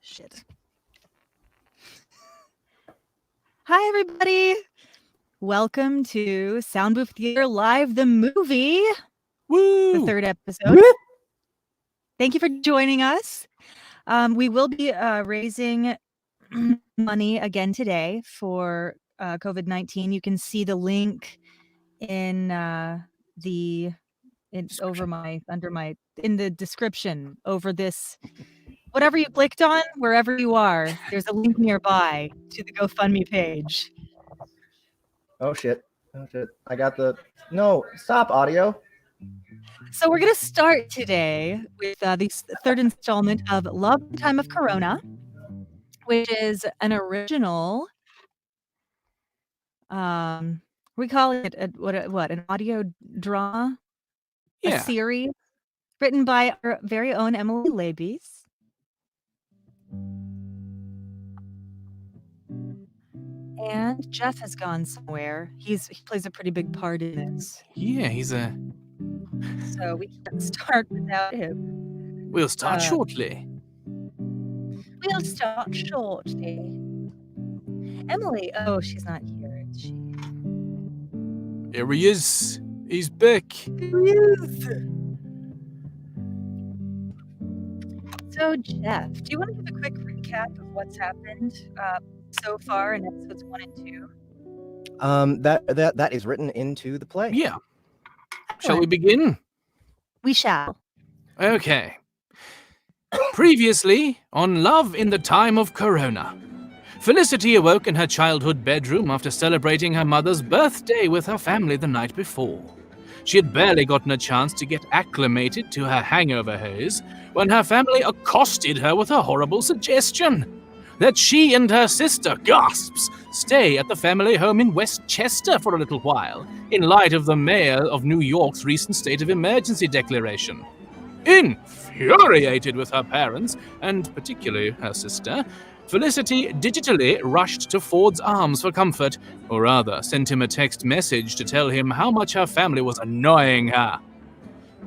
Shit. Hi, everybody. Welcome to Soundbooth Theater Live, the movie. Woo! The third episode. Thank you for joining us. We will be raising money again today for COVID-19. You can see the link in in the description over this. Whatever you clicked on, wherever you are, there's a link nearby to the GoFundMe page. Oh shit. I got the... No, stop, audio. So we're going to start today with the third installment of Love in Time of Corona, which is an original, we call it an audio drama? Yeah. A series written by our very own Emily Labies. And Jeff has gone somewhere. He plays a pretty big part in this. Yeah, So we can't start without him. We'll start shortly. We'll start shortly. Emily, she's not here, is she? Here he is. He's back. Here he is. So, Jeff, do you want to give a quick recap of what's happened so far in episodes 1 and 2? That is written into the play. Yeah. Shall we begin? We shall. Okay. Previously, on Love in the Time of Corona, Felicity awoke in her childhood bedroom after celebrating her mother's birthday with her family the night before. She had barely gotten a chance to get acclimated to her hangover haze when her family accosted her with a horrible suggestion that she and her sister, gasps, stay at the family home in Westchester for a little while, in light of the mayor of New York's recent state of emergency declaration. Infuriated with her parents, and particularly her sister, Felicity digitally rushed to Ford's arms for comfort, or rather sent him a text message to tell him how much her family was annoying her.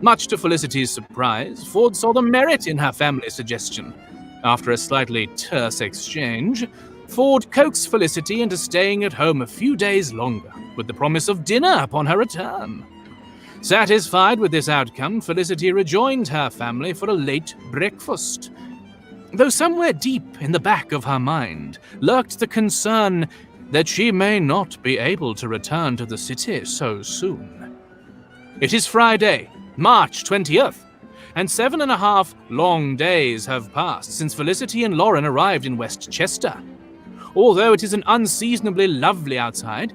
Much to Felicity's surprise, Ford saw the merit in her family's suggestion. After a slightly terse exchange, Ford coaxed Felicity into staying at home a few days longer, with the promise of dinner upon her return. Satisfied with this outcome, Felicity rejoined her family for a late breakfast. Though somewhere deep in the back of her mind lurked the concern that she may not be able to return to the city so soon. It is Friday, March 20th, and 7.5 long days have passed since Felicity and Lauren arrived in Westchester. Although it is an unseasonably lovely outside,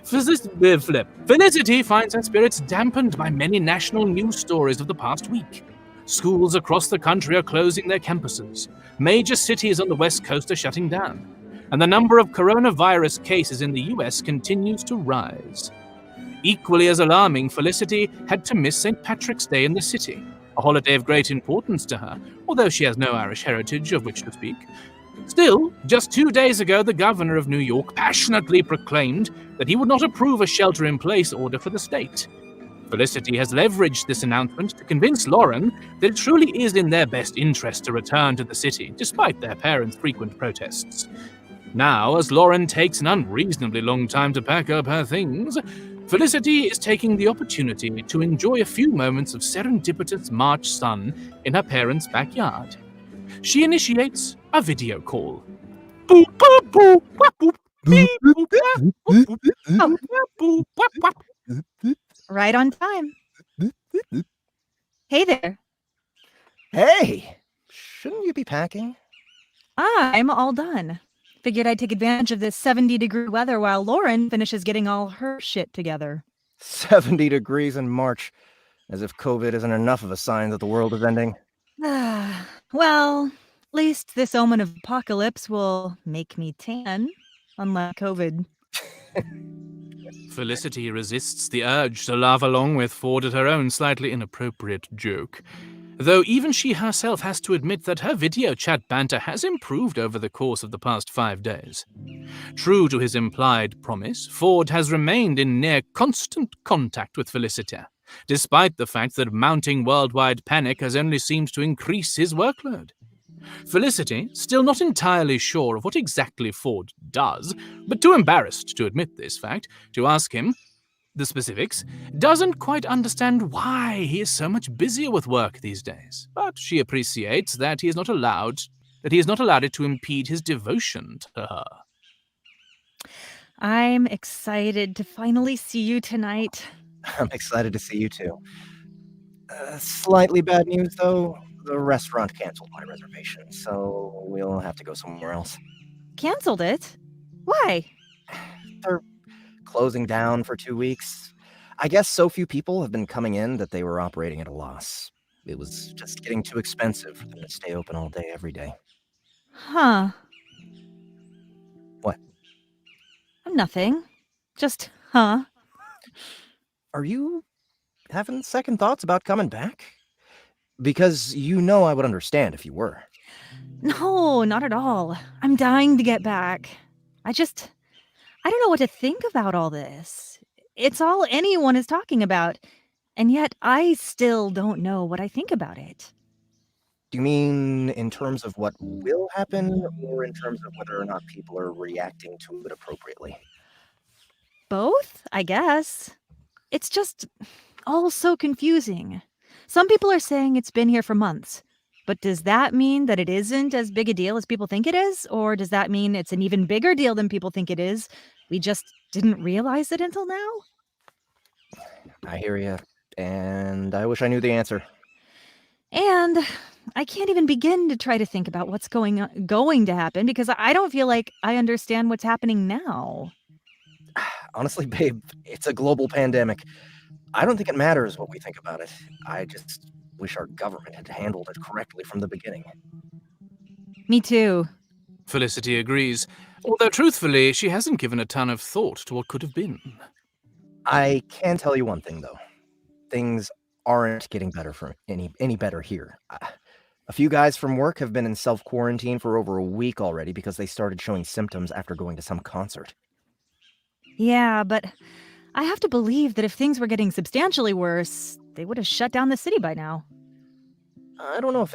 Felicity finds her spirits dampened by many national news stories of the past week. Schools across the country are closing their campuses. Major cities on the West Coast are shutting down. And the number of coronavirus cases in the US continues to rise. Equally as alarming, Felicity had to miss St. Patrick's Day in the city, a holiday of great importance to her, although she has no Irish heritage of which to speak. Still, just 2 days ago, the governor of New York passionately proclaimed that he would not approve a shelter-in-place order for the state. Felicity has leveraged this announcement to convince Lauren that it truly is in their best interest to return to the city, despite their parents' frequent protests. Now, as Lauren takes an unreasonably long time to pack up her things, Felicity is taking the opportunity to enjoy a few moments of serendipitous March sun in her parents' backyard. She initiates a video call. Boop, boop, boop, wap, boop, beep, boop, wap, boop, boop, boop, wap, boop, wap, wap. Right on time. Hey there. Hey! Shouldn't you be packing? I'm all done. Figured I'd take advantage of this 70-degree weather while Lauren finishes getting all her shit together. 70 degrees in March. As if COVID isn't enough of a sign that the world is ending. Well, at least this omen of apocalypse will make me tan, unlike COVID. Felicity resists the urge to laugh along with Ford at her own slightly inappropriate joke, though even she herself has to admit that her video chat banter has improved over the course of the past 5 days. True to his implied promise, Ford has remained in near constant contact with Felicity, despite the fact that mounting worldwide panic has only seemed to increase his workload. Felicity, still not entirely sure of what exactly Ford does, but too embarrassed to admit this fact to ask him the specifics, doesn't quite understand why he is so much busier with work these days. But she appreciates that he is not allowed it to impede his devotion to her. I'm excited to finally see you tonight. I'm excited to see you too. Slightly bad news, though. The restaurant canceled my reservation, so we'll have to go somewhere else. Canceled it? Why? They're closing down for 2 weeks. I guess so few people have been coming in that they were operating at a loss. It was just getting too expensive for them to stay open all day, every day. Huh. What? Nothing. Just, huh? Are you having second thoughts about coming back? Because you know I would understand if you were. No, not at all. I'm dying to get back. I don't know what to think about all this. It's all anyone is talking about, and yet I still don't know what I think about it. Do you mean in terms of what will happen, or in terms of whether or not people are reacting to it appropriately? Both, I guess. It's just all so confusing. Some people are saying it's been here for months. But does that mean that it isn't as big a deal as people think it is? Or does that mean it's an even bigger deal than people think it is? We just didn't realize it until now? I hear you, and I wish I knew the answer. And I can't even begin to try to think about what's going to happen because I don't feel like I understand what's happening now. Honestly, babe, it's a global pandemic. I don't think it matters what we think about it. I just wish our government had handled it correctly from the beginning. Me too. Felicity agrees, although truthfully, she hasn't given a ton of thought to what could have been. I can tell you one thing, though. Things aren't getting better for any better here. A few guys from work have been in self-quarantine for over a week already because they started showing symptoms after going to some concert. Yeah, but I have to believe that if things were getting substantially worse, they would have shut down the city by now. I don't know if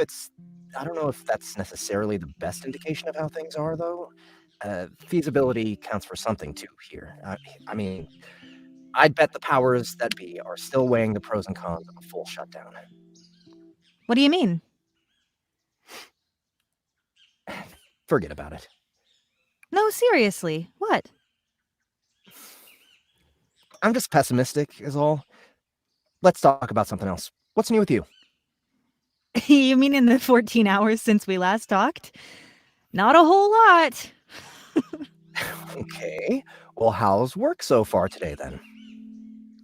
that's necessarily the best indication of how things are, though. Feasibility counts for something, too, here. I mean, I'd bet the powers that be are still weighing the pros and cons of a full shutdown. What do you mean? Forget about it. No, seriously. What? I'm just pessimistic, is all. Let's talk about something else. What's new with you? You mean in the 14 hours since we last talked? Not a whole lot. Okay. Well, how's work so far today, then?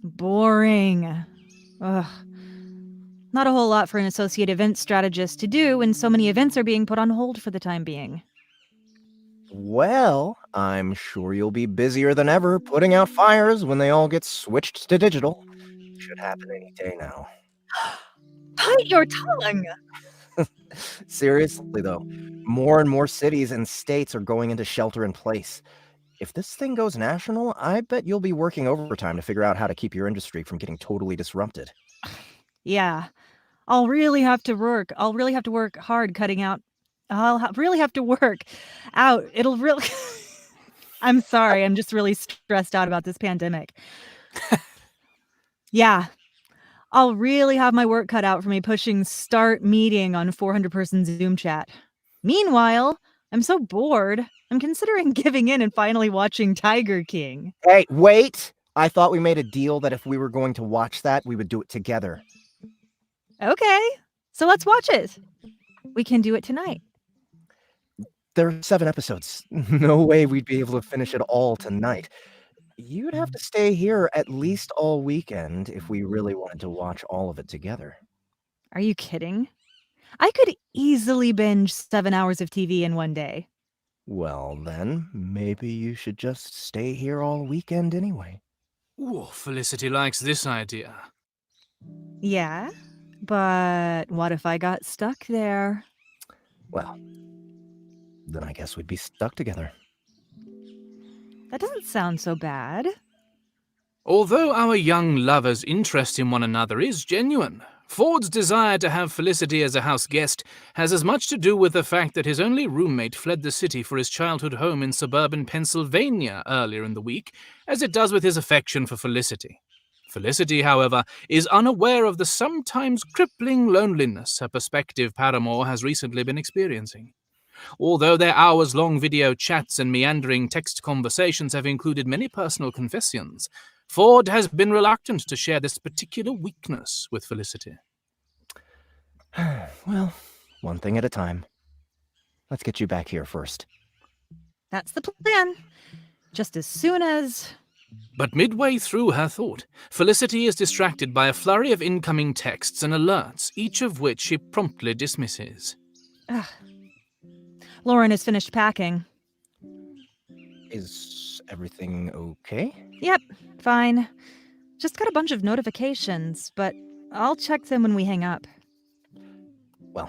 Boring. Ugh. Not a whole lot for an associate event strategist to do when so many events are being put on hold for the time being. Well, I'm sure you'll be busier than ever putting out fires when they all get switched to digital. Should happen any day now. Bite your tongue! Seriously, though, more and more cities and states are going into shelter in place. If this thing goes national, I bet you'll be working overtime to figure out how to keep your industry from getting totally disrupted. Yeah. I'll really have to work. I'll really have to work hard cutting out. Really have to work out. It'll really. I'm sorry. I'm just really stressed out about this pandemic. Yeah. I'll really have my work cut out for me pushing start meeting on 400-person Zoom chat. Meanwhile, I'm so bored. I'm considering giving in and finally watching Tiger King. Hey, wait! I thought we made a deal that if we were going to watch that, we would do it together. Okay. So let's watch it. We can do it tonight. There are 7 episodes. No way we'd be able to finish it all tonight. You'd have to stay here at least all weekend if we really wanted to watch all of it together. Are you kidding? I could easily binge 7 hours of TV in one day. Well, then, maybe you should just stay here all weekend anyway. Ooh, Felicity likes this idea. Yeah? But what if I got stuck there? Well, then I guess we'd be stuck together. That doesn't sound so bad. Although our young lovers' interest in one another is genuine, Ford's desire to have Felicity as a house guest has as much to do with the fact that his only roommate fled the city for his childhood home in suburban Pennsylvania earlier in the week as it does with his affection for Felicity. Felicity, however, is unaware of the sometimes crippling loneliness her prospective paramour has recently been experiencing. Although their hours-long video chats and meandering text conversations have included many personal confessions, Ford has been reluctant to share this particular weakness with Felicity. Well, one thing at a time. Let's get you back here first. That's the plan. Just as soon as... But midway through her thought, Felicity is distracted by a flurry of incoming texts and alerts, each of which she promptly dismisses. Ugh. Lauren has finished packing. Is everything okay? Yep, fine. Just got a bunch of notifications, but I'll check them when we hang up. Well,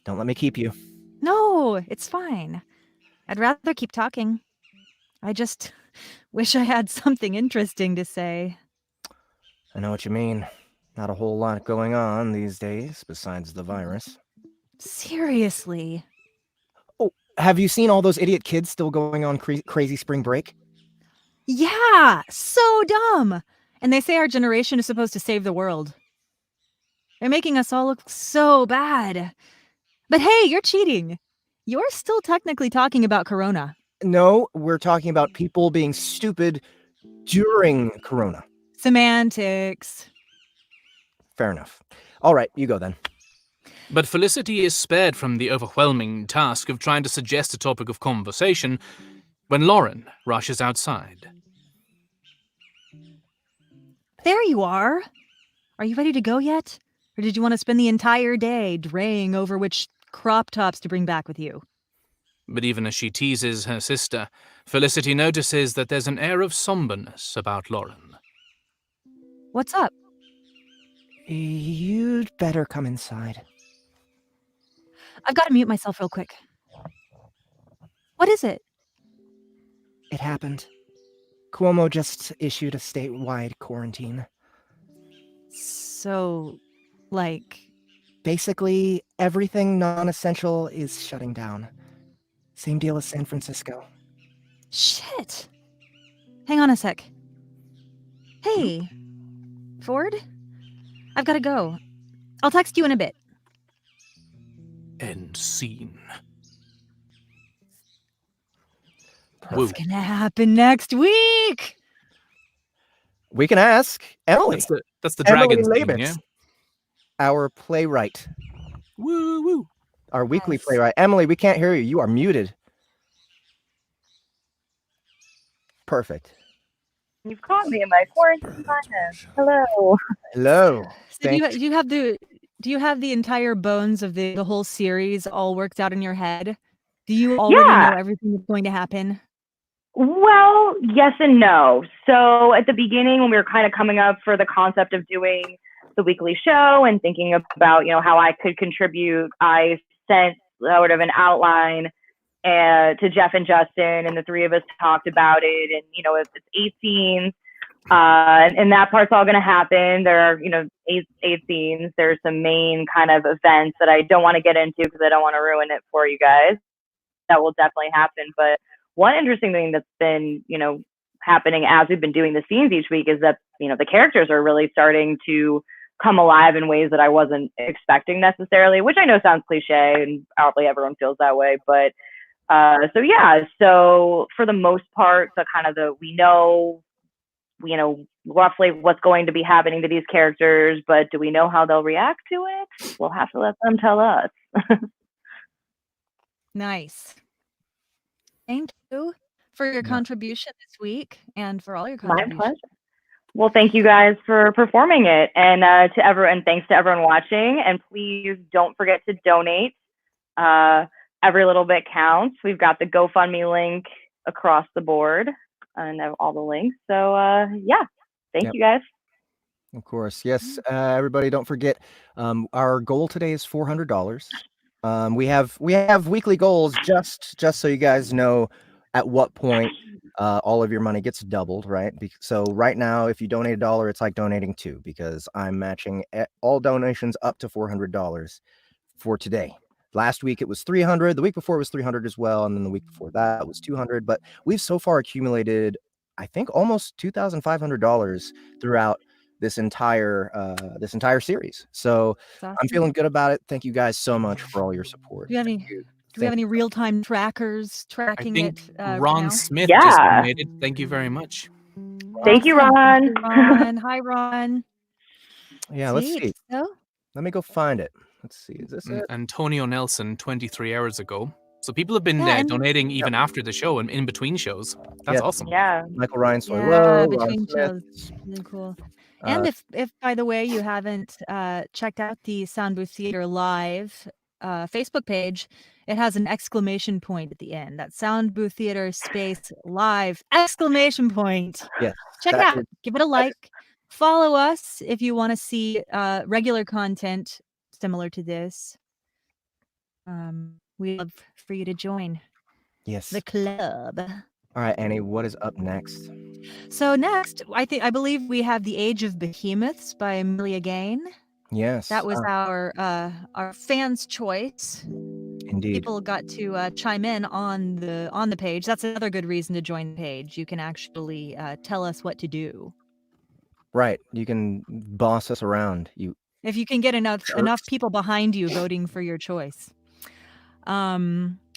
don't let me keep you. No, it's fine. I'd rather keep talking. I just wish I had something interesting to say. I know what you mean. Not a whole lot going on these days besides the virus. Seriously. Oh, have you seen all those idiot kids still going on crazy spring break? Yeah, so dumb. And they say our generation is supposed to save the world. They're making us all look so bad. But hey, you're cheating. You're still technically talking about Corona. No, we're talking about people being stupid during Corona. Semantics. Fair enough. All right, you go then. But Felicity is spared from the overwhelming task of trying to suggest a topic of conversation when Lauren rushes outside. There you are. Are you ready to go yet? Or did you want to spend the entire day draying over which crop tops to bring back with you? But even as she teases her sister, Felicity notices that there's an air of somberness about Lauren. What's up? You'd better come inside. I've got to mute myself real quick. What is it? It happened. Cuomo just issued a statewide quarantine. So, like... Basically, everything non-essential is shutting down. Same deal as San Francisco. Shit. Hang on a sec. Hey, Ford? I've got to go. I'll text you in a bit. End scene. What's gonna happen next week? We can ask Emily. That's the Emily dragon's thing, Labitz, yeah? our playwright. Woo woo. Our weekly Yes. playwright. Emily, we can't hear you. You are muted. Perfect. You've caught me in my quarantine madness. Hello. Hello. So do you have the entire bones of the whole series all worked out in your head? Do you already know everything that's going to happen? Well, yes and no. So at the beginning, when we were kind of coming up for the concept of doing the weekly show and thinking about, how I could contribute, I sent sort of an outline to Jeff and Justin, and the three of us talked about it. And, it's 8 scenes, and that part's all going to happen. There are, 8 scenes. There's some main kind of events that I don't want to get into because I don't want to ruin it for you guys. That will definitely happen. But one interesting thing that's been, happening as we've been doing the scenes each week is that, the characters are really starting to come alive in ways that I wasn't expecting necessarily, which I know sounds cliche and probably everyone feels that way. But so for the most part, we know, roughly what's going to be happening to these characters, but do we know how they'll react to it? We'll have to let them tell us. Nice. Thank you for your contribution this week and for all your contributions. My pleasure. Well, thank you guys for performing it, and to everyone, thanks to everyone watching. And please don't forget to donate. Every little bit counts. We've got the GoFundMe link across the board and all the links. So thank you guys. Of course. Yes. Everybody, don't forget. Our goal today is $400. We have weekly goals. Just so you guys know, at what point all of your money gets doubled, right? So right now, if you donate $1, it's like donating two, because I'm matching all donations up to $400 for today. Last week it was 300. The week before it was 300 as well, and then the week before that was 200. But we've so far accumulated, I think, almost $2,500 throughout this entire series. So That's I'm awesome. feeling good about it. Thank you guys so much for all your support. Do you have any? Do we have any real-time trackers I tracking think it right Ron now? Smith Yeah. just donated. Thank you very much. Thank you, Awesome. Ron. Thank you, Ron. Hi, Ron. Yeah, let's Sweet. see. So, Let me go find it. Let's see. Is this it? Antonio Nelson 23 hours ago. So people have been Yeah, and- donating even after the show and in between shows. That's Yeah. awesome. Yeah. Michael Ryan Soy yeah, Low, Ron between Smith. shows, really cool. And if by the way you haven't checked out the Soundbooth Theater live Facebook page, it has an exclamation point at the end. That Soundbooth Theater space live exclamation point. Yes. Check it that out. is- Give it a like. Follow us if you want to see regular content similar to this. We'd love for you to join Yes. the club. All right, Annie, what is up next? So next, I believe we have The Age of Behemoths by Amelia Gaine. Yes. That was our fans' choice. Indeed. People got to chime in on the page. That's another good reason to join the page. You can actually tell us what to do. Right. You can boss us around. If you can get enough Jerks. people behind you voting for your choice.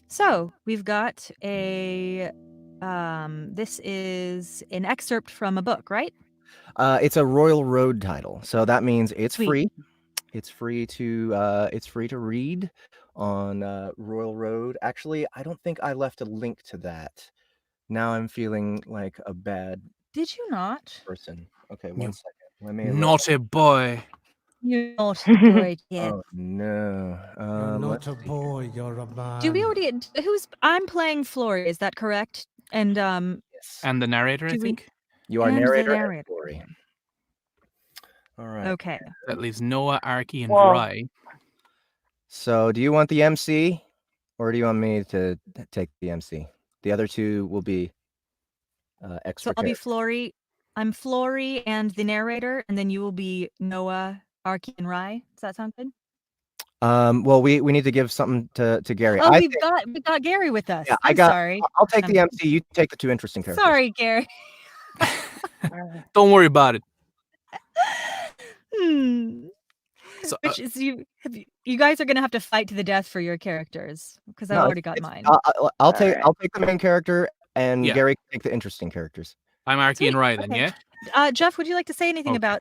So we've got a this is an excerpt from a book, right? It's a Royal Road title, so that means it's Sweet. free. It's free to read on Royal Road. Actually, I don't think I left a link to that. Now I'm feeling like a bad Did you not? person. Okay, You one second. Let me. Naughty boy. You're not good yet. Oh no. You're not let's a see. boy, you're a man. Do we already? I'm playing Flory. Is that correct? And Yes. And the narrator, I Do we- think. You are and the narrator and narrator. story. All right. Okay. That leaves Noah, Archie, and Well- Rye. So, do you want the MC, or do you want me to take the MC? The other two will be extra. So I'll be characters. Flory. I'm Flory and the narrator, and then you will be Noah, Archie, and Rye. Does that sound good? Well, we need to give something to Gary. Oh, I we've think- got Gary with us. Yeah, I'm sorry. I'll take the I'm- MC. You take the two interesting characters. Sorry, Gary. Don't worry about it. So, Which is you guys are gonna have to fight to the death for your characters because I've No, already got mine. I'll take Alright. I'll take the main character, and Yeah. Gary can take the interesting characters. I'm Archie and Sweet, Rye then, okay. yeah? Jeff, would you like to say anything Okay.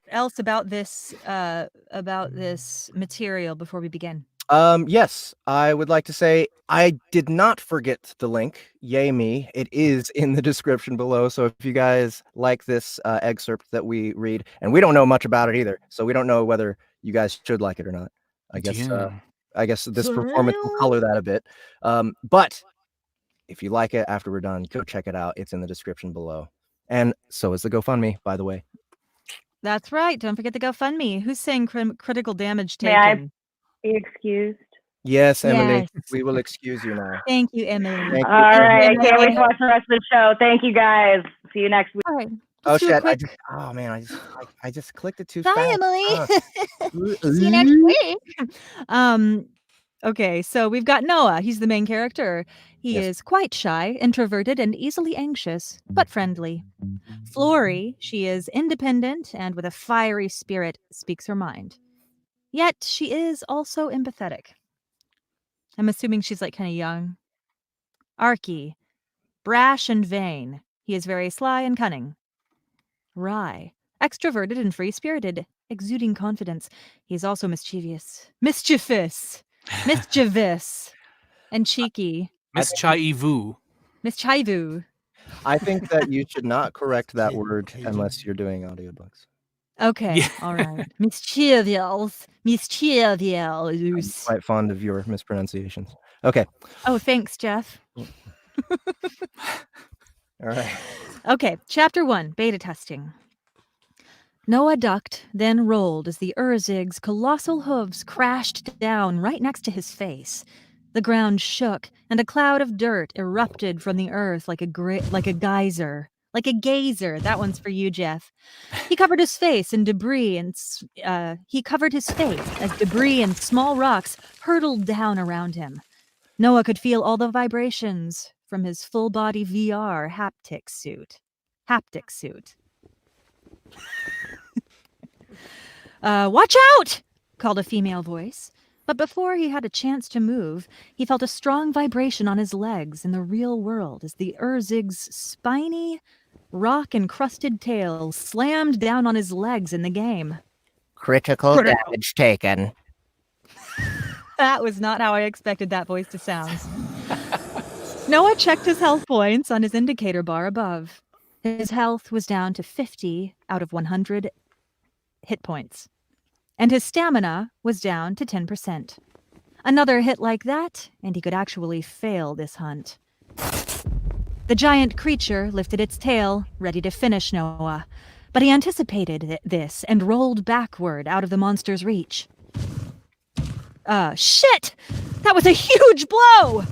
about this material before we begin? Yes, I would like to say I did not forget the link. Yay me! It is in the description below. So if you guys like this excerpt that we read, and we don't know much about it either, so we don't know whether you guys should like it or not. I guess this performance will color that a bit. But if you like it after we're done, go check it out. It's in the description below, and so is the GoFundMe, by the way. That's right. Don't forget the GoFundMe. Who's saying critical damage May I- taken? Be excused. Yes, Emily, Yes. we will excuse you now. Thank you, Emily. Thank you. All right. I Emily. can't wait to watch the rest of the show. Thank you guys. See you next week. All right. Oh Let's do a shit! quick... Oh man, I just clicked it too Bye, fast. Emily. See you next week. Okay, so we've got Noah. He's the main character. He Yes. is quite shy, introverted, and easily anxious, but friendly. Flory, she is independent and with a fiery spirit, speaks her mind. Yet she is also empathetic. I'm assuming she's like kind of young. Archie, brash and vain. He is very sly and cunning. Rye, extroverted and free-spirited, exuding confidence. He is also mischievous, and cheeky. Miss Chai-Vu. Mischievu. I think that you should not correct that word unless you're doing audiobooks. Okay, Yeah. all right. Mischievous. I'm quite fond of your mispronunciations. Okay, Oh, thanks, Jeff. all right. Okay, chapter 1, beta testing. Noah ducked, then rolled as the Urzig's colossal hooves crashed down right next to his face. The ground shook, and a cloud of dirt erupted from the earth like a geyser. Like a gazer. That one's for you, Jeff. He covered his face as debris and small rocks hurtled down around him. Noah could feel all the vibrations from his full-body VR haptic suit. Watch out! Called a female voice. But before he had a chance to move, he felt a strong vibration on his legs in the real world as the Urzig's spiny, rock-encrusted tail slammed down on his legs in the game. Critical damage taken. That was not how I expected that voice to sound. Noah checked his health points on his indicator bar above. His health was down to 50 out of 100 hit points. And his stamina was down to 10%. Another hit like that, and he could actually fail this hunt. The giant creature lifted its tail, ready to finish Noah, but he anticipated this and rolled backward out of the monster's reach. Shit! That was a huge blow!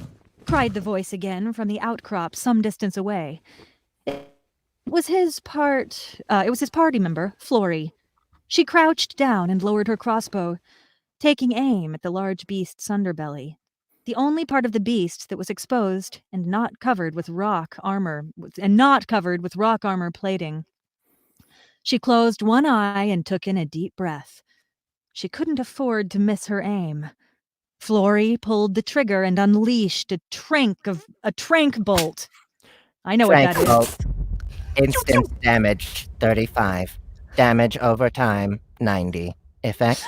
Cried the voice again from the outcrop some distance away. It was his party member, Flory. She crouched down and lowered her crossbow, taking aim at the large beast's underbelly. The only part of the beast that was exposed and not covered with rock armor plating. She closed one eye and took in a deep breath. She couldn't afford to miss her aim. Flory pulled the trigger and unleashed a trank bolt. I know what that is. Bolt. Instant damage 35. Damage over time 90. Effect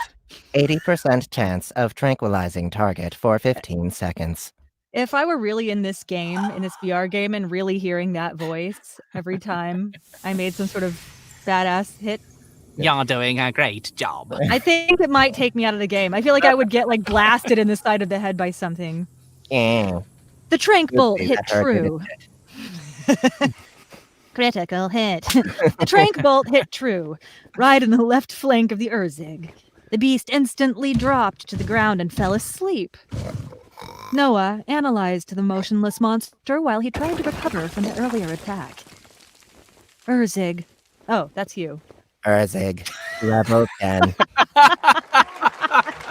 80% chance of tranquilizing target for 15 seconds. If I were really in this VR game, and really hearing that voice every time I made some sort of badass hit, You're doing a great job. I think it might take me out of the game. I feel like I would get blasted in the side of the head by something. Yeah. The trank bolt hit true. Critical hit. The trank bolt hit true, right in the left flank of the Urzig. The beast instantly dropped to the ground and fell asleep. Noah analyzed the motionless monster while he tried to recover from the earlier attack. Urzig. Oh, that's you. Urzig. Level 10.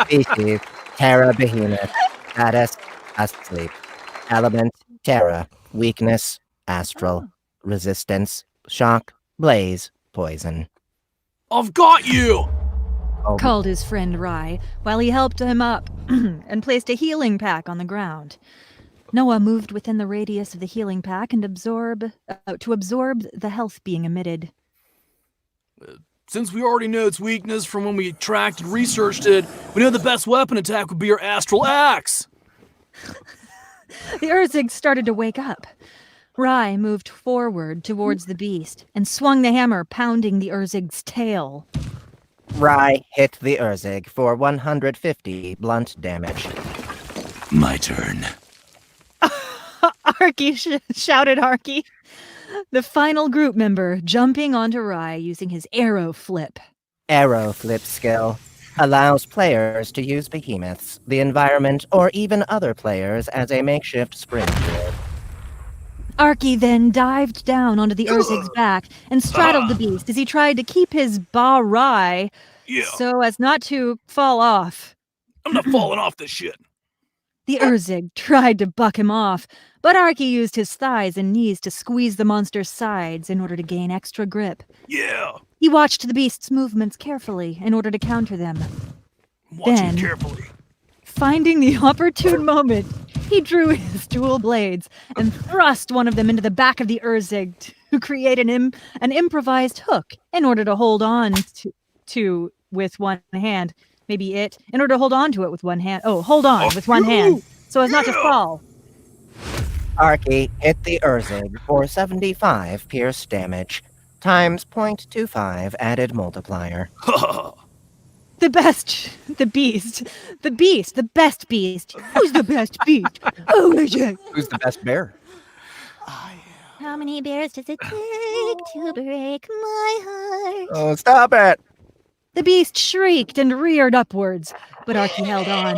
Species. Terra Behemoth. Status. Asleep. Element. Terra. Weakness. Astral. Resistance. Shock. Blaze. Poison. I've got you! Called his friend Rye while he helped him up and placed a healing pack on the ground. Noah moved within the radius of the healing pack and absorb the health being emitted. Since we already know its weakness from when we tracked and researched it, we know the best weapon attack would be your astral axe. The Urzig started to wake up. Rye moved forward towards the beast and swung the hammer, pounding the Urzig's tail. Rye hit the Urzig for 150 blunt damage. My turn. Arky shouted Arky, the final group member, jumping onto Rye using his arrow flip. Arrow flip skill allows players to use behemoths, the environment, or even other players as a makeshift spring shield. Arky then dived down onto the Urzig's back and straddled the beast as he tried to keep his Rye so as not to fall off. I'm not falling off this shit. The Urzig tried to buck him off, but Arky used his thighs and knees to squeeze the monster's sides in order to gain extra grip. Yeah. He watched the beast's movements carefully in order to counter them. I'm watching Then, carefully. Finding the opportune moment, he drew his dual blades and thrust one of them into the back of the Urzig to create an improvised hook in order to hold on to with one hand. Maybe in order to hold on to it with one hand. Oh, hold on with one hand so as not to fall. Arky hit the Urzig for 75 pierce damage, times 0.25 added multiplier. The best beast. Who's the best beast? Who's the best bear? How many bears does it take to break my heart? Oh, stop it! The beast shrieked and reared upwards, but Arky held on.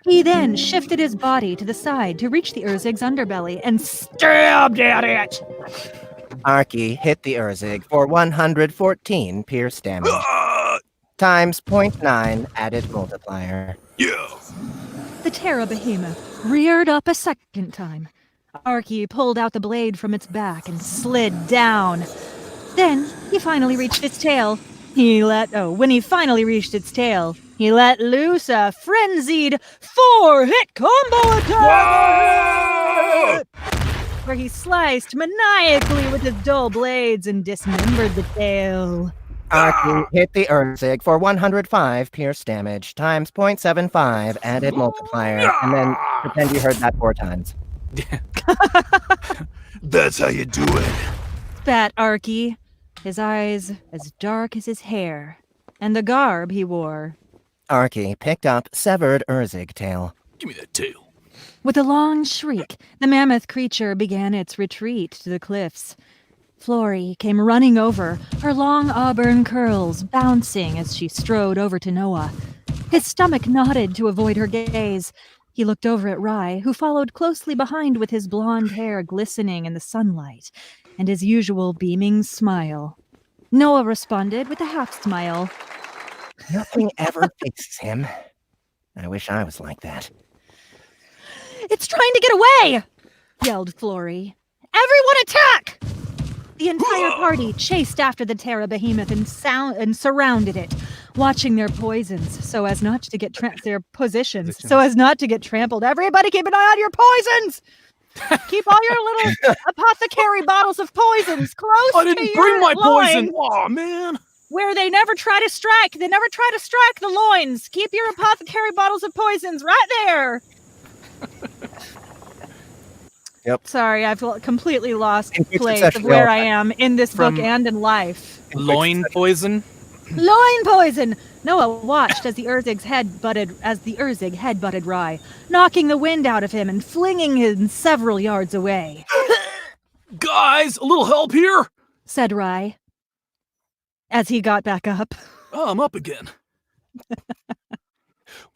He then shifted his body to the side to reach the Urzig's underbelly and stabbed at it. Arky hit the Urzig for 114 pierce damage. Times 0.9 added multiplier. Yeah. The Terra Behemoth reared up a second time. Arky pulled out the blade from its back and slid down. Then he finally reached its tail. When he finally reached its tail, he let loose a frenzied 4-hit combo attack! Where he sliced maniacally with his dull blades and dismembered the tail. Arky hit the Urzig for 105 pierce damage, times 0.75 added multiplier, and then pretend you heard that 4 times. That's how you do it. Spat Arky, his eyes as dark as his hair, and the garb he wore. Arky picked up severed Urzig tail. Give me that tail. With a long shriek, the mammoth creature began its retreat to the cliffs. Flory came running over, her long auburn curls bouncing as she strode over to Noah. His stomach nodded to avoid her gaze. He looked over at Rye, who followed closely behind with his blonde hair glistening in the sunlight, and his usual beaming smile. Noah responded with a half smile. Nothing ever fixes him. I wish I was like that. "It's trying to get away!" yelled Flory. "Everyone attack!" The entire party chased after the Terra Behemoth and surrounded it, watching their poisons so as not to get their positions so as not to get trampled. Everybody keep an eye on your poisons! Keep all your little apothecary bottles of poisons close I to didn't your bring my loins, poison. Oh man. where they never try to strike. They never try to strike the loins. Keep your apothecary bottles of poisons right there. Yep. Sorry, I've completely lost In quick place succession, of where we all- I am in this book From- and in life. Loin poison. Loin poison! Noah watched as the Urzig headbutted Rye, knocking the wind out of him and flinging him several yards away. Guys, a little help here. Said Rye, as he got back up. Oh, I'm up again.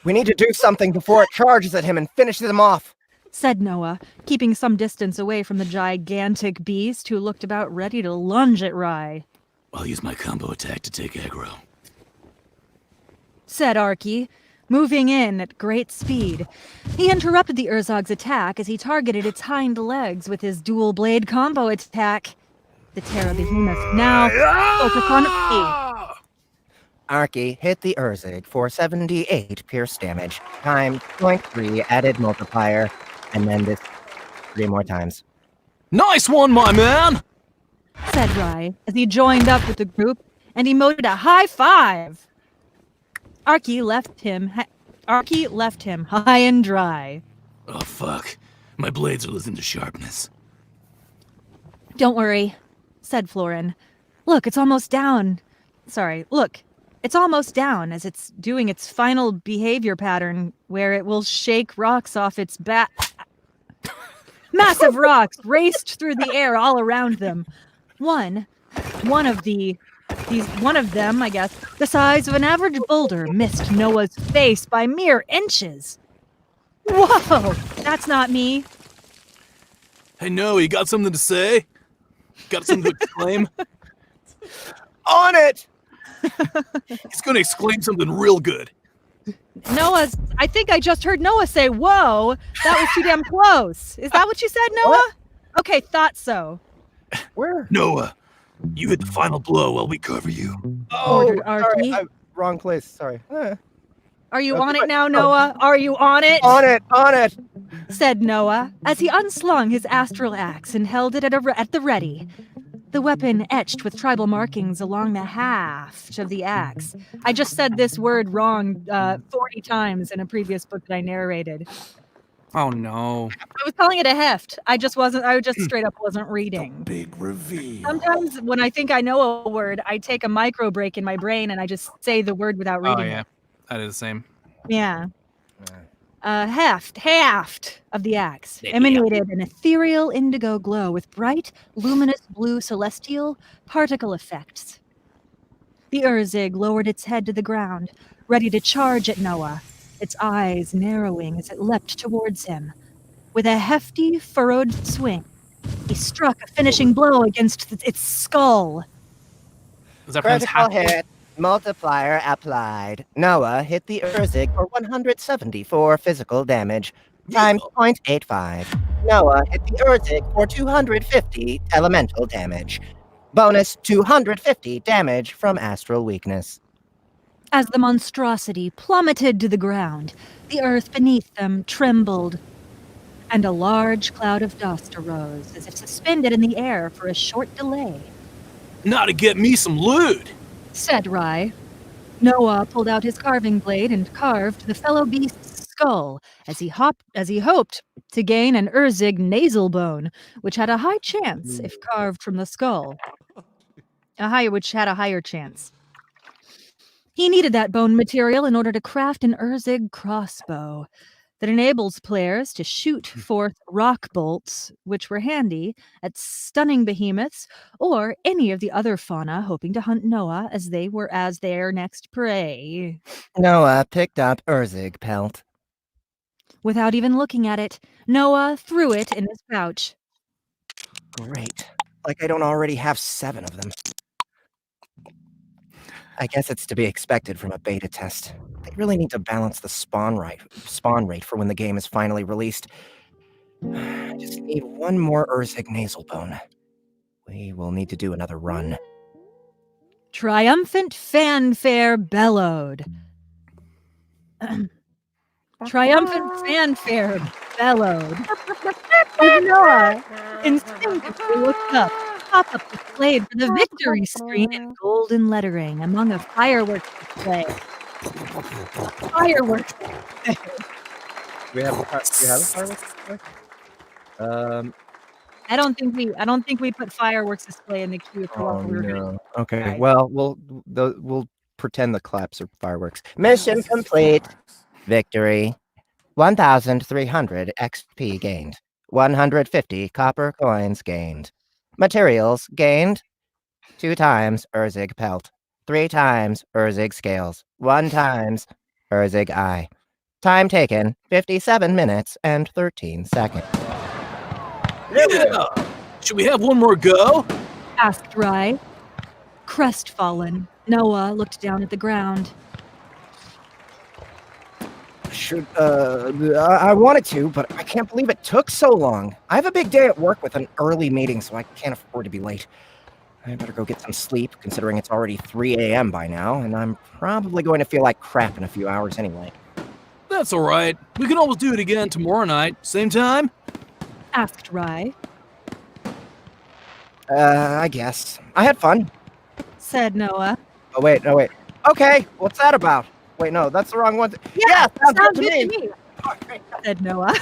We need to do something before it charges at him and finishes him off. Said Noah, keeping some distance away from the gigantic beast who looked about ready to lunge at Rye. I'll use my combo attack to take aggro. Said Arky, moving in at great speed. He interrupted the Urzog's attack as he targeted its hind legs with his dual blade combo attack. The Terra Behemoth now focused on E. Arky hit the Urzig for 78 pierce damage, times 0.3 added multiplier, and then this 3 more times. Nice one, my man. Said Rye as he joined up with the group and emoted a high five. Arky left him high and dry. Oh fuck, my blades are losing their sharpness. Don't worry, said Florin. Look, it's almost down. It's almost down as it's doing its final behavior pattern where it will shake rocks off its back. Massive rocks raced through the air all around them. One of them, I guess, the size of an average boulder, missed Noah's face by mere inches. Whoa, that's not me. Hey, no, you got something to say? Got something to exclaim? On it! He's gonna exclaim something real good. I think I just heard Noah say, whoa, that was too damn close. Is that what you said, Noah? What? Okay, thought so. Where? Noah, you hit the final blow while we cover you. Ordered Arky. Sorry, wrong place. Sorry. Are you on it now, Noah? Are you on it? On it! Said Noah, as he unslung his astral axe and held it at the ready. The weapon etched with tribal markings along the haft of the axe. I just said this word wrong 40 times in a previous book that I narrated. Oh no. I was calling it a heft. I just straight up wasn't reading. Big reveal. Sometimes when I think I know a word, I take a micro break in my brain and I just say the word without reading Oh yeah, it. that is the same. Yeah. Haft of the axe emanated an ethereal indigo glow with bright, luminous blue celestial particle effects. The Urzig lowered its head to the ground, ready to charge at Noah. its eyes narrowing as it leapt towards him. With a hefty, furrowed swing, he struck a finishing blow against its skull. Is our friend's Critical half hit. Multiplier applied. Noah hit the Urzig for 174 physical damage, times 0.85. Noah hit the Urzig for 250 elemental damage. Bonus 250 damage from astral weakness. As the monstrosity plummeted to the ground, the earth beneath them trembled, and a large cloud of dust arose as if suspended in the air for a short delay. Now to get me some loot, Said Rye. Noah pulled out his carving blade and carved the fellow beast's skull as he hoped to gain an Urzig nasal bone, which had a high chance if carved from the skull. Which had a higher chance. He needed that bone material in order to craft an Urzig crossbow that enables players to shoot forth rock bolts, which were handy at stunning behemoths or any of the other fauna hoping to hunt Noah as their next prey. Noah picked up Urzig pelt. Without even looking at it, Noah threw it in his pouch. Great. Like I don't already have 7 of them. I guess it's to be expected from a beta test. They really need to balance the spawn rate for when the game is finally released. I just need one more Urzig nasal bone. We will need to do another run. Triumphant fanfare bellowed. Triumphant fanfare bellowed. As Noah instinctively looked up, pop-up displayed for the victory screen in golden lettering among a fireworks display. Fireworks display. Do you have a fireworks display? I don't think we put fireworks display in the queue for what we were gonna. Okay, Right. well, we'll pretend the claps are fireworks. Mission complete. Victory. 1,300 XP gained. 150 copper coins gained. Materials gained. 2 times Urzig pelt. 3 times Urzig scales. 1 times Urzig eye. Time taken 57 minutes and 13 seconds. Yeah! Should we have one more go? Asked Rye. Crestfallen, Noah looked down at the ground. I wanted to, but I can't believe it took so long. I have a big day at work with an early meeting, so I can't afford to be late. I better go get some sleep, considering it's already 3 a.m. by now, and I'm probably going to feel like crap in a few hours anyway. That's all right. We can always do it again tomorrow night, same time. Asked Rye. I guess. I had fun. Said Noah. Oh, wait. Okay, what's that about? Wait, no, that's the wrong one. Yeah, sounds good to me. Said Noah.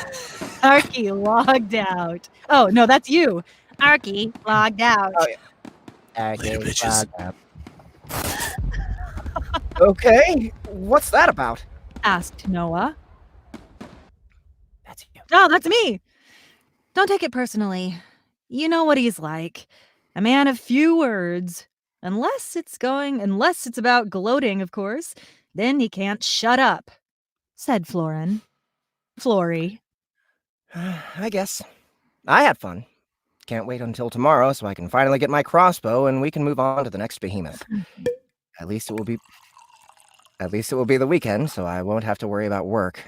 Arky logged out. Oh, no, that's you. Arky logged out. Oh, yeah. Later, bitches. Okay, what's that about? Asked Noah. That's you. Oh, that's me. Don't take it personally. You know what he's like. A man of few words. Unless it's about gloating, of course. Then he can't shut up. Said Flory. I guess. I had fun. Can't wait until tomorrow so I can finally get my crossbow and we can move on to the next behemoth. At least it will be the weekend, so I won't have to worry about work.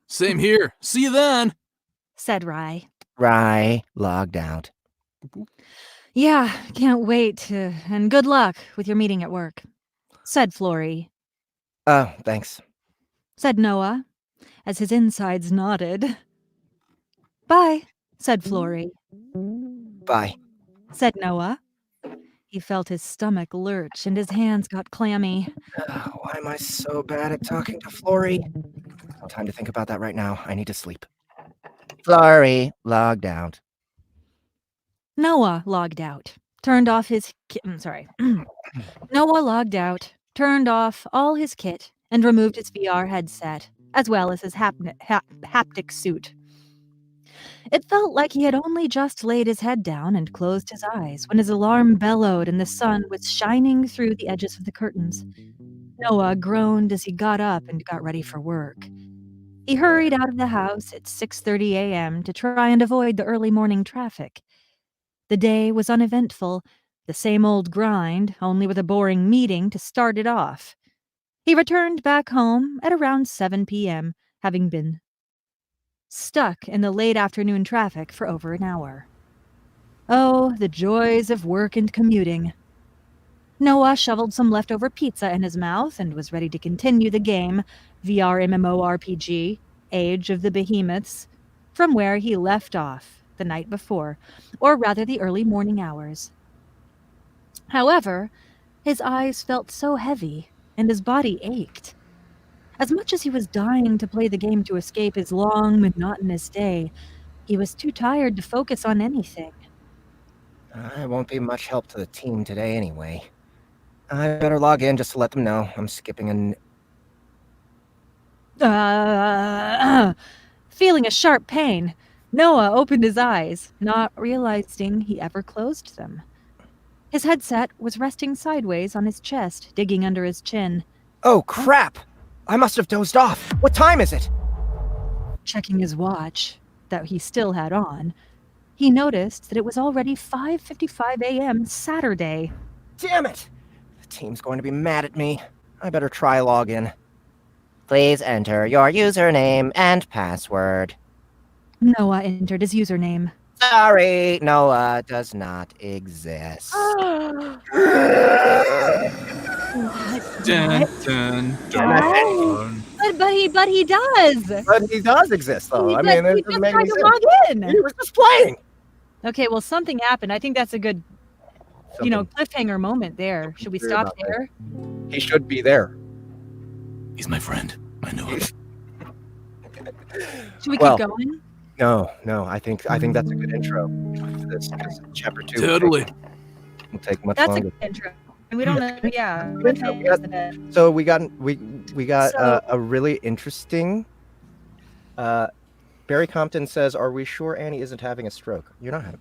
Same here. See you then. Said Rye. Rye logged out. Yeah, can't wait and good luck with your meeting at work. Said Flory. Oh, thanks. Said Noah, as his insides nodded. Bye, said Flory. Bye. Said Noah. He felt his stomach lurch and his hands got clammy. Why am I so bad at talking to Flory? No time to think about that right now. I need to sleep. Flory logged out. Noah logged out. Turned off his Noah logged out, turned off all his kit, and removed his VR headset, as well as his haptic suit. It felt like he had only just laid his head down and closed his eyes when his alarm bellowed and the sun was shining through the edges of the curtains. Noah groaned as he got up and got ready for work. He hurried out of the house at 6:30 a.m. to try and avoid the early morning traffic. The day was uneventful, the same old grind, only with a boring meeting to start it off. He returned back home at around 7 p.m., having been stuck in the late afternoon traffic for over an hour. Oh, the joys of work and commuting. Noah shoveled some leftover pizza in his mouth and was ready to continue the game, VR MMORPG, Age of the Behemoths, from where he left off the night before, or rather the early morning hours. However, his eyes felt so heavy, and his body ached. As much as he was dying to play the game to escape his long, monotonous day, he was too tired to focus on anything. I won't be much help to the team today anyway. I better log in just to let them know I'm skipping Feeling a sharp pain, Noah opened his eyes, not realizing he ever closed them. His headset was resting sideways on his chest, digging under his chin. Oh, crap! I must have dozed off. What time is it? Checking his watch, that he still had on, he noticed that it was already 5:55 a.m. Saturday. Damn it! The team's going to be mad at me. I better try login. Please enter your username and password. Noah entered his username. Sorry, Noah does not exist. Dun, dun, dun. But he does. But he does exist, though. He I mean, it just doesn't make tried any to sense. log in. He was just playing. Okay, well, something happened. I think that's a good, cliffhanger moment there. Should we Sure stop about that. there? He should be there. He's my friend. I know him. Should we Well, keep going? No. I think that's a good intro to this, because chapter 2 Totally. will take much That's longer. a good intro. And we don't know. Yeah. Good intro. So we got So- a really interesting. Barry Compton says, "Are we sure Annie isn't having a stroke?" You're not having.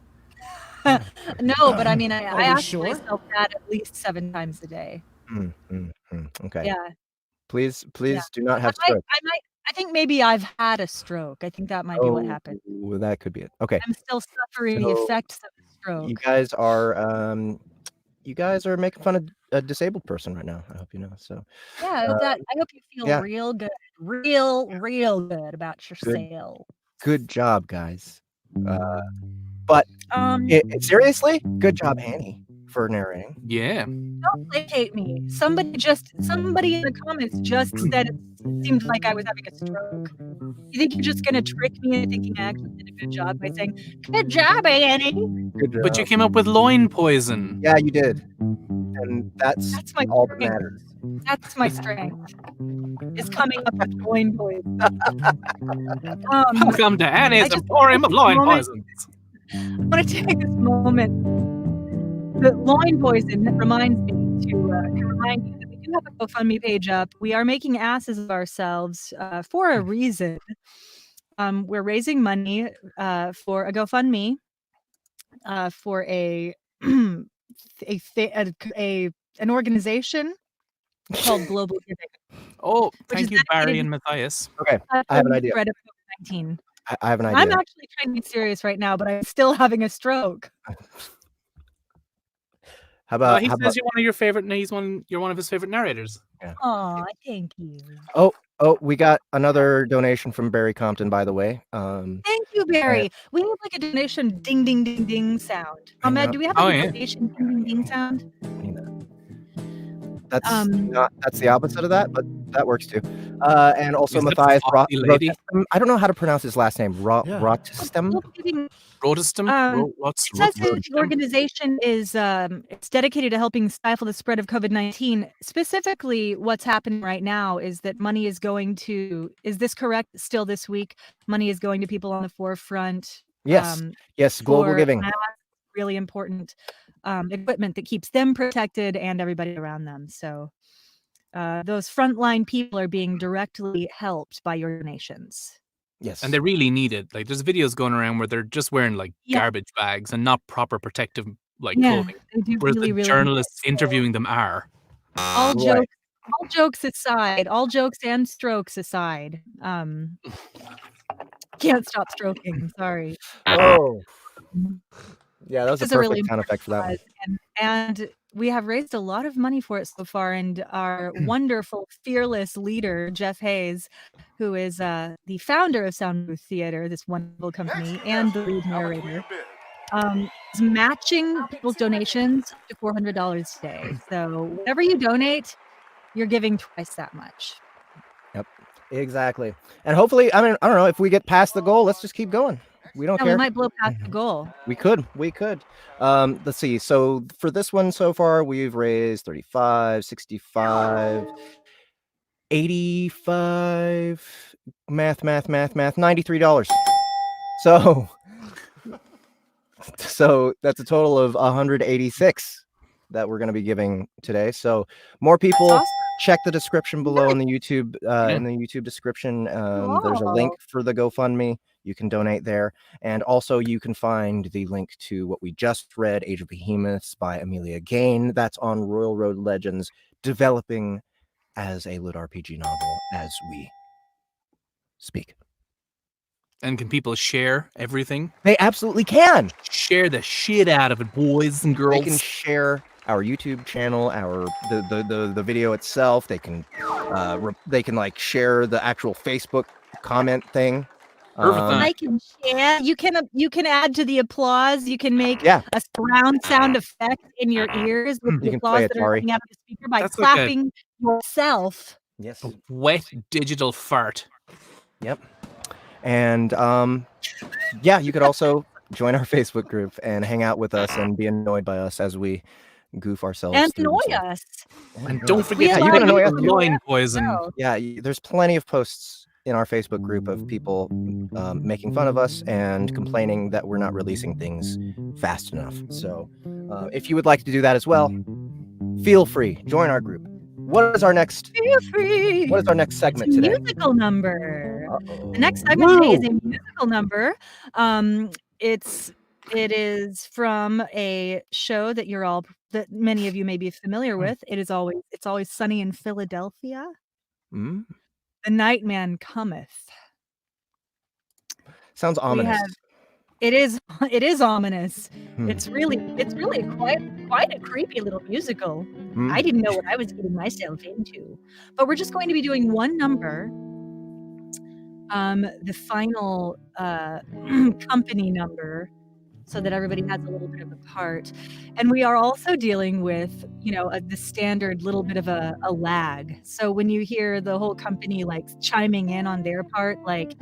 No, but I mean, I we ask sure? myself that at least 7 times a day. Okay. Yeah. Please Yeah. do not have I stroke. think maybe I've had a stroke. I think that might be what happened. Oh, that could be it. Okay. I'm still suffering the So, effects of the stroke. You guys are making fun of a disabled person right now. I hope you know. So Yeah, I hope you feel yeah. real good. Real good about yourself. good job, guys. But seriously, good job, Annie, for narrating. Yeah. Don't placate me. Somebody in the comments just said it seemed like I was having a stroke. You think you're just gonna trick me into thinking I actually did a good job by saying, "Good job, Annie"? Good job. But you came up with loin poison. Yeah, you did, and that's my all that strength. matters. That's my strength. Is coming up with loin poison. Welcome to Annie's just- Emporium of Loin moment- Poisons. I want to take this moment. The loin poison reminds me to remind you that we do have a GoFundMe page up. We are making asses of ourselves for a reason. We're raising money for a GoFundMe for an organization called Global Giving. Oh, Which thank is you, Barry dedicated- and Matthias. Okay, I have an idea. Spread of COVID-19. I have an idea. I'm actually trying to be serious right now, but I'm still having a stroke. How about? He how says about? you're one of his favorite narrators. Aw, thank you. Oh, we got another donation from Barry Compton, by the way. Thank you, Barry. We need like a donation ding ding ding ding sound. I know. Ahmed, do we have Oh, a yeah. donation ding ding ding sound? That's Um, that's the opposite of that, but that works too. And also Is it Matthias Floppy Lady? Rotistem. I don't know how to pronounce his last name. Yeah. Rotistem. Global Giving, Rotistem? it says that the organization is it's dedicated to helping stifle the spread of COVID-19. Specifically, what's happening right now is that money is going to, is this correct? Still this week, money is going to people on the forefront. Yes. Yes. Global for giving. really important equipment that keeps them protected and everybody around them. So those frontline people are being directly helped by your donations. Yes. And they really need it. Like, there's videos going around where they're just wearing like Yeah. garbage bags and not proper protective Yeah, clothing. they do Whereas really, the really journalists need it. interviewing them are. All Right. jokes all jokes aside, all jokes and strokes aside, can't stop stroking. Sorry. Oh, yeah, that was This a is a really perfect sound important effect for that one. cause, and we have raised a lot of money for it so far, and our wonderful, fearless leader, Jeff Hayes, who is the founder of Soundbooth Theater, this wonderful company, and the lead narrator, is matching people's donations to $400 today. So whatever you donate, you're giving twice that much. Yep, exactly. And hopefully, I mean, I don't know, if we get past the goal, let's just keep going. We don't Yeah, care. we might blow past the goal. We could. Let's see. So for this one so far, we've raised 35, 65, 85, math, $93. So that's a total of 186 that we're going to be giving today. So more people, Awesome. check the description below in the YouTube description. There's a link for the GoFundMe. You can donate there. And also you can find the link to what we just read, Age of Behemoths by Amelia Gaine. That's on Royal Road Legends, developing as a lit RPG novel as we speak. And can people share everything? They absolutely can. Share the shit out of it, boys and girls. They can share our YouTube channel, the video itself. They can like share the actual Facebook comment thing. I can share. You can add to the applause. You can make Yeah. a surround sound effect in your ears with the You can applause play that are Atari. coming out of the speaker by That's like a- clapping yourself. Yes. A wet digital fart. Yep. And yeah, you could also join our Facebook group and hang out with us and be annoyed by us as we goof ourselves. And through annoy this one. us. And don't forget Yeah, to you use can annoy us. loin poison. No. Yeah, there's plenty of posts in our Facebook group of people making fun of us and complaining that we're not releasing things fast enough. So if you would like to do that as well, feel free. Join our group. What is our next? Feel free. What is our next segment It's a today? musical number. Uh-oh. The next segment today is a musical number. It is from a show that that many of you may be familiar with. It's always sunny in Philadelphia. Mm? The Nightman Cometh. Sounds ominous. It is ominous. Hmm. It's really quite a creepy little musical. Hmm. I didn't know what I was getting myself into. But we're just going to be doing one number. The final company number, so that everybody has a little bit of a part. And we are also dealing with, the standard little bit of a lag. So when you hear the whole company like chiming in on their part, like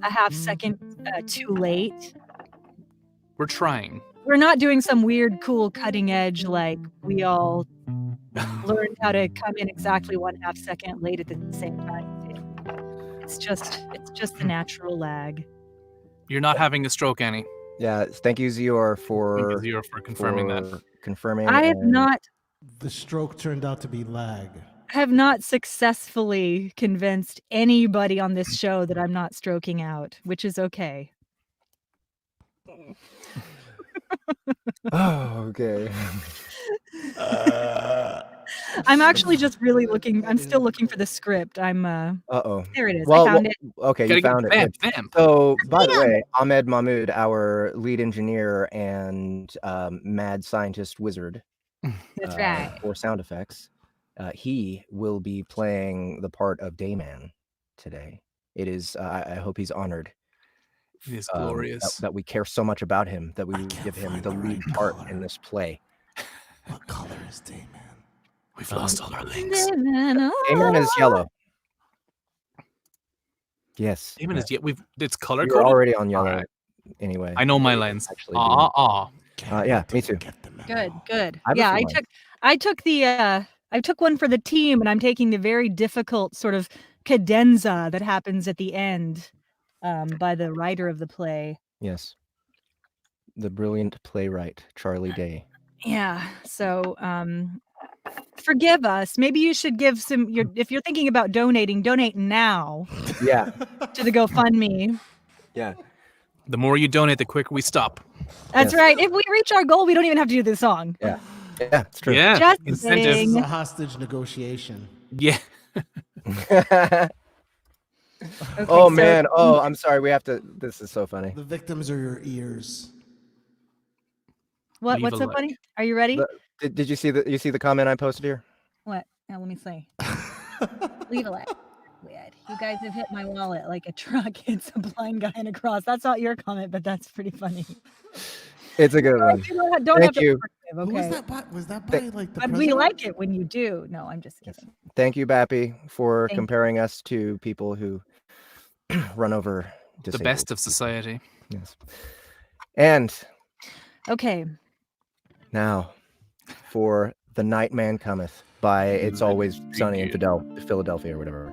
a half second too late, We're trying. we're not doing some weird, cool cutting edge, like we all learned how to come in exactly 1/2 second late at the same time. It's just the natural lag. You're not having a stroke, Annie. Yeah, thank you, Zior, for confirming that. Confirming. I have not The stroke turned out to be lag. successfully convinced anybody on this show that I'm not stroking out, which is okay. Oh, okay. I'm actually just really looking. I'm still looking for the script. Uh-oh. There it is. Well, I found it. Okay, Gotta you found get it. bam, Good. bam. So, by the way, Ahmed Mahmoud, our lead engineer and mad scientist wizard That's right. for sound effects, he will be playing the part of Dayman today. It is. I hope he's honored. It is glorious. That we care so much about him that we I can't give him find the the lead right part color. in this play. What color is Dayman? We've lost all our links. Dayman is yellow. Yes. Damon is yet it's color You're coded. already on yellow. Alright. Anyway. I know my lines. Actually, Yeah, me too. Good. I have a Yeah, few I took one for the team, and I'm taking the very difficult sort of cadenza that happens at the end by the writer of the play. Yes. The brilliant playwright, Charlie Day. Yeah. So forgive us. Maybe you should give if you're thinking about donating, donate now Yeah. to the GoFundMe. Yeah. the more you donate, the quicker we stop. That's Yes. right. If we reach our goal, we don't even have to do this song. Yeah. Yeah, it's true. Yeah, Just incentive. This is kidding. a hostage negotiation. Yeah. Okay, Oh so- man. Oh, I'm sorry. We have to. This is so funny. The victims are your ears. What's Leave so alone. funny? Are you ready? Did you see the comment I posted here? What? Now let me see. Leave a like. Weird. You guys have hit my wallet like a truck hits a blind guy in a cross. That's not your comment, but that's pretty funny. It's a good one. Don't have Thank to you. forgive, Who was okay? that by? Was that by like the But we president? like it when you do. No, I'm just kidding. Thank you, Bappy, for Thank you. comparing us to people who run over The disabled best of people. society. Yes. And Okay. now for The Night Man Cometh by It's Always Sunny in Philadelphia or whatever.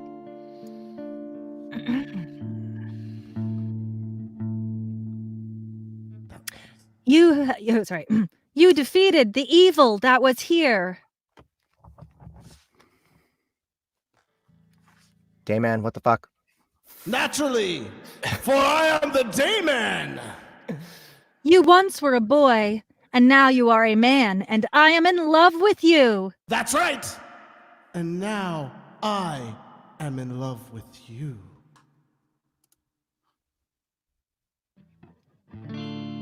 Sorry. You defeated the evil that was here. Dayman, what the fuck? Naturally, for I am the Dayman. You once were a boy, and now you are a man, and I am in love with you. That's right. And now I am in love with you.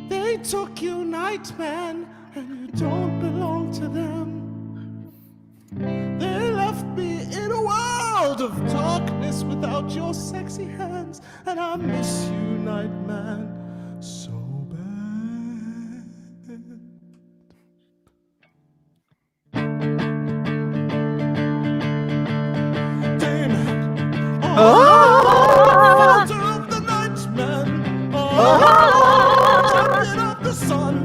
They took you, Nightman, and you don't belong to them. They left me in a world of darkness without your sexy hands, and I miss you, Nightman, so bad. Dayman, Father of the Nightman, champion of the sun,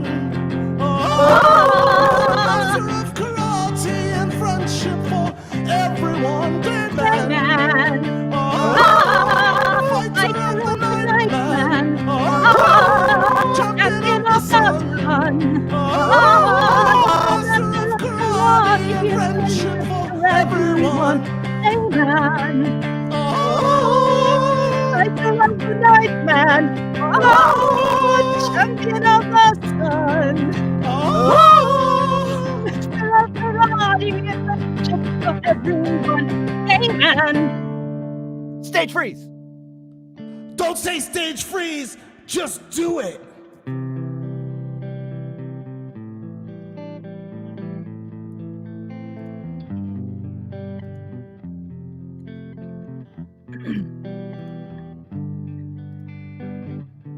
master of karate and friendship for everyone, Dayman, fighter of the Nightman, champion of the sun, master of karate and friendship for everyone, Dayman. Fighter of the Nightman. Champion of the sun. Master of karate and friendship for everyone. Dayman. Stage freeze! Don't say stage freeze, just do it.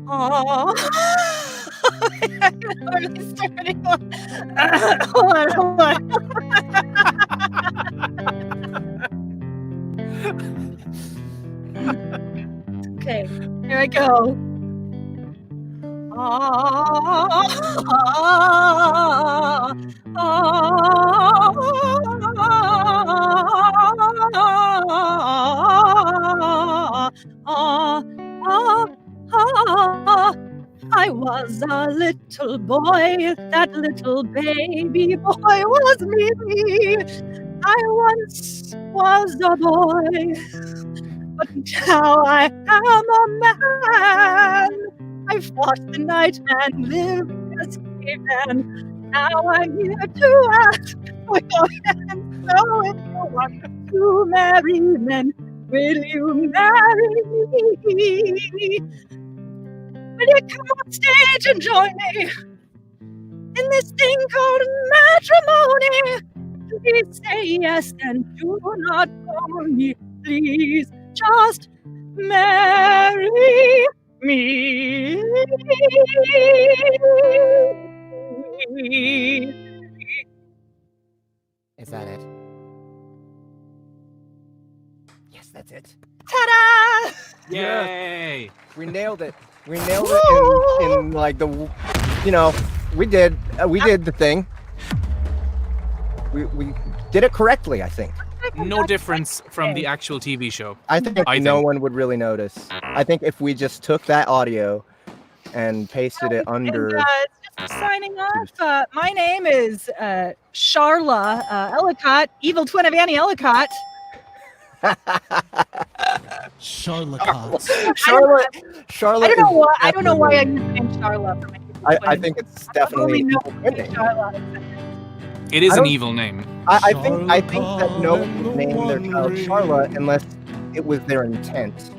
Oh. I'm starting. Hold on. Okay, here I go. I was a little boy, that little baby boy was me. I once was a boy, but now I am a man. I fought the night and lived as a man. Now I'm here to ask for your hand. So if you want to marry men, will you marry me? Will you come on stage and join me in this thing called matrimony? Please say yes and do not call me. Please just marry me. Is that it? Yes, that's it. Ta-da! Yay! We nailed it. We nailed it in like the, we did the thing. We did it correctly, I think. No difference from the actual TV show. I think no one would really notice. I think if we just took that audio and pasted it under. And, just signing off. My name is Charla Ellicott, evil twin of Annie Ellicott. Charlotte. Charlotte. I don't know why I use the name Charla for my evil twin. I think it's definitely I only know winning. Charla. It is I an don't- evil name. I think that no one would name their child Charla unless it was their intent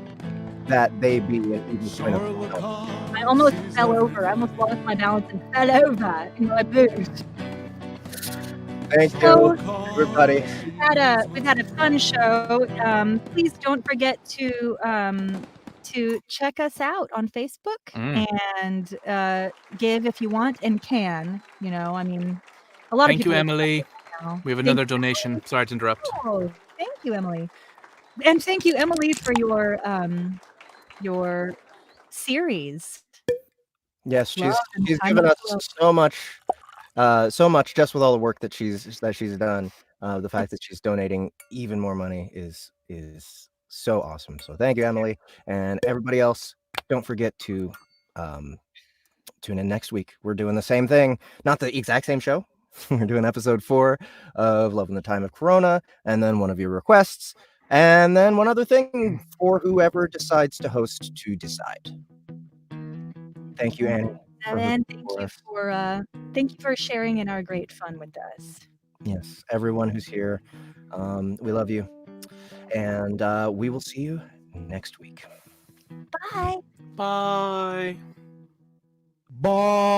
that they be an evil twin of themselves. I almost fell over. I almost lost my balance and fell over in my booth. Thank So- you, everybody. We've had a fun show. Please don't forget to check us out on Facebook and give if you want and can. You know, I mean, a lot of Thank people. you, are Emily. right now. We have Thank another donation. Sorry to interrupt. Oh, thank you, Emily. And thank you, Emily, for your series. Yes, Love and she's Time given of us Love. so much just with all the work that she's done. The fact that she's donating even more money is so awesome. So thank you, Emily, and everybody else. Don't forget to tune in next week. We're doing the same thing, not the exact same show. We're doing episode 4 of Love in the Time of Corona, and then one of your requests, and then one other thing for whoever decides to host to decide. Thank you, Annie. And thank you for sharing in our great fun with us. Yes, everyone who's here, we love you, and we will see you next week. Bye. Bye. Bye.